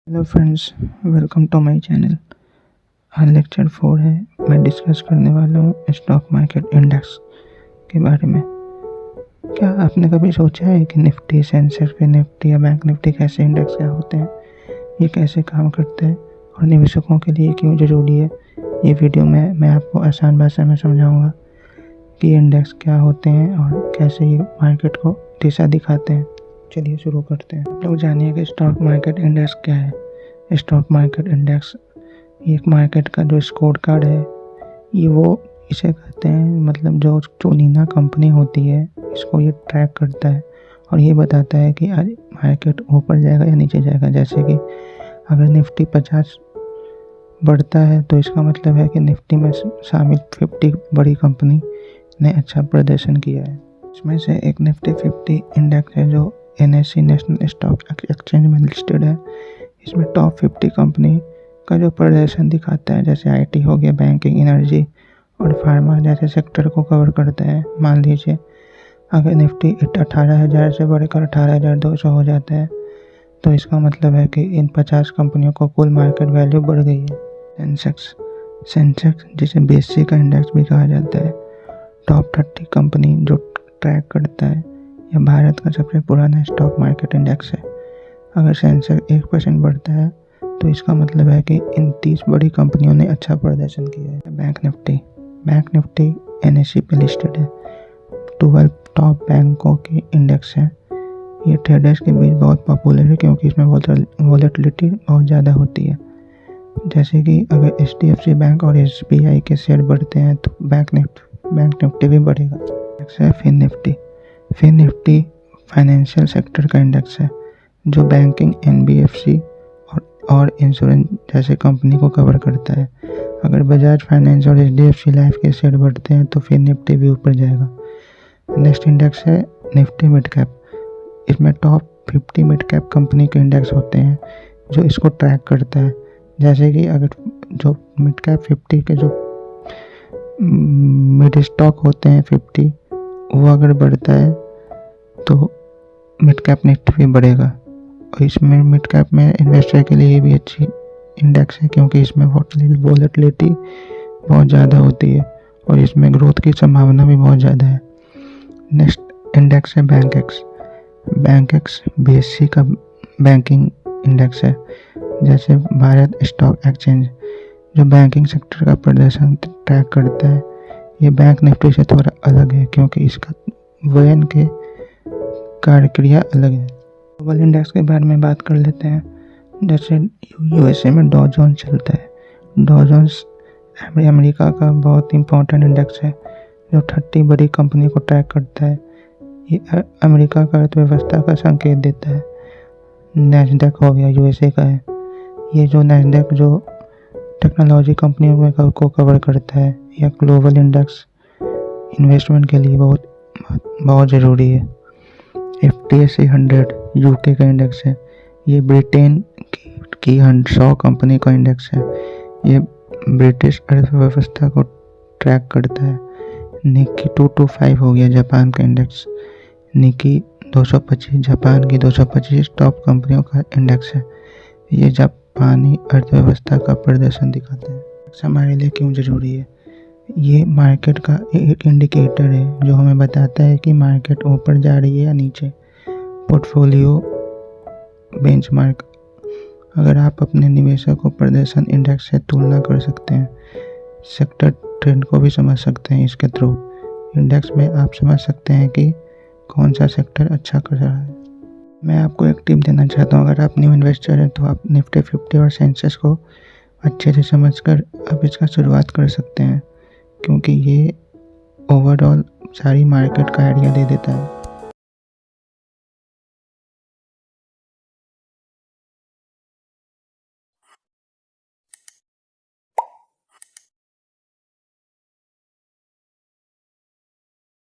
Hello friends, welcome to my channel. आज lecture 4 है। मैं डिस्कस करने वाला हूँ स्टॉक मार्केट इंडेक्स के बारे में। क्या आपने कभी सोचा है कि निफ्टी, सेंसेक्स, निफ्टी या बैंक निफ्टी कैसे इंडेक्स क्या होते हैं, ये कैसे काम करते हैं और निवेशकों के लिए क्यों ज़रूरी है? ये वीडियो में मैं आपको आसान भाषा में समझाऊँगा कि इंडेक्स क्या होते हैं और कैसे ये मार्केट को दिशा दिखाते हैं। चलिए शुरू करते हैं। आप लोग जानिए कि स्टॉक मार्केट इंडेक्स क्या है। स्टॉक मार्केट इंडेक्स एक मार्केट का जो स्कोर कार्ड है, ये वो इसे कहते हैं, मतलब जो चुनिंदा कंपनी होती है इसको ये ट्रैक करता है और ये बताता है कि आज मार्केट ऊपर जाएगा या नीचे जाएगा। जैसे कि अगर निफ्टी 50 बढ़ता है तो इसका मतलब है कि निफ्टी में शामिल 50 बड़ी कंपनी ने अच्छा प्रदर्शन किया है। इसमें से एक निफ्टी 50 इंडेक्स है जो NSE नेशनल स्टॉक एक्सचेंज में लिस्टेड है। इसमें टॉप 50 कंपनी का जो प्रदर्शन दिखाता है, जैसे IT हो गया, बैंकिंग, एनर्जी और फार्मा जैसे सेक्टर को कवर करता है। मान लीजिए अगर निफ्टी 18,000 से बढ़कर 18,200 हो जाता है तो इसका मतलब है कि इन 50 कंपनियों को कुल मार्केट वैल्यू बढ़ गई है। सेंसेक्स जिसे BSE का इंडेक्स भी कहा जाता है, टॉप 30 कंपनी जो ट्रैक करता है, यह भारत का सबसे पुराना स्टॉक मार्केट इंडेक्स है। अगर सेंसेक्स 1% बढ़ता है तो इसका मतलब है कि इन 30 बड़ी कंपनियों ने अच्छा प्रदर्शन किया है। बैंक निफ्टी NSE पे लिस्टेड है। 12 टॉप बैंकों की इंडेक्स है। ये ट्रेडर्स के बीच बहुत पॉपुलर है क्योंकि इसमें वॉलेटिलिटी बहुत ज़्यादा होती है। जैसे कि अगर HDFC बैंक और SBI के शेयर बढ़ते हैं तो बैंक निफ्टी भी बढ़ेगा। इंडेक्स है फिन निफ्टी फाइनेंशियल सेक्टर का इंडेक्स है जो बैंकिंग, NBFC और इंश्योरेंस जैसे कंपनी को कवर करता है। अगर बजाज फाइनेंस और HDFC लाइफ के शेयर बढ़ते हैं तो फिर निफ्टी भी ऊपर जाएगा। नेक्स्ट इंडेक्स है निफ्टी मिड कैप। इसमें टॉप 50 मिड कैप कंपनी के इंडेक्स होते हैं जो इसको ट्रैक करता है। जैसे कि अगर जो मिड कैप 50 के जो मिड स्टॉक होते हैं 50, वो अगर बढ़ता है तो मिड कैप निफ्टी भी बढ़ेगा। और इसमें मिड कैप में इन्वेस्टर के लिए भी अच्छी इंडेक्स है क्योंकि इसमें वॉलेटिलिटी बहुत ज़्यादा होती है और इसमें ग्रोथ की संभावना भी बहुत ज़्यादा है। नेक्स्ट इंडेक्स है बैंक एक्स BSE का बैंकिंग इंडेक्स है। जैसे भारत स्टॉक एक्सचेंज जो बैंकिंग सेक्टर का प्रदर्शन ट्रैक करता है, ये बैंक निफ्टी से थोड़ा अलग है क्योंकि इसका वजन के कार्यक्रिया अलग है। ग्लोबल इंडेक्स के बारे में बात कर लेते हैं। जैसे USA में डॉ जोन्स चलता है। डॉ जोन्स अमेरिका का बहुत इंपॉर्टेंट इंडेक्स है जो 30 बड़ी कंपनी को ट्रैक करता है। ये अमेरिका का अर्थव्यवस्था का संकेत देता है। नैस्डैक हो गया, USA का है। ये जो नैस्डैक जो टेक्नोलॉजी कंपनियों को कवर करता है। यह ग्लोबल इंडेक्स इन्वेस्टमेंट के लिए बहुत ज़रूरी है। FTSE 100 UK का इंडेक्स है। ये ब्रिटेन की 100 कंपनी का इंडेक्स है। ये ब्रिटिश अर्थव्यवस्था को ट्रैक करता है। निक्की 225 हो गया जापान का इंडेक्स। निक्की 225 जापान की 225 टॉप कंपनियों का इंडेक्स है। ये जापानी अर्थव्यवस्था का प्रदर्शन दिखाता है। हमारे लिए क्यों ज़रूरी है? ये मार्केट का एक इंडिकेटर है जो हमें बताता है कि मार्केट ऊपर जा रही है या नीचे। पोर्टफोलियो बेंचमार्क, अगर आप अपने निवेशकों प्रदर्शन इंडेक्स से तुलना कर सकते हैं, सेक्टर ट्रेंड को भी समझ सकते हैं। इसके थ्रू इंडेक्स में आप समझ सकते हैं कि कौन सा सेक्टर अच्छा कर रहा है। मैं आपको एक टिप देना चाहता हूँ। अगर आप न्यू इन्वेस्टर हैं तो आप निफ्टी 50 और सेंसेक्स को अच्छे से समझकर आप इसका शुरुआत कर सकते हैं क्योंकि ये ओवरऑल सारी मार्केट का आइडिया दे देता है।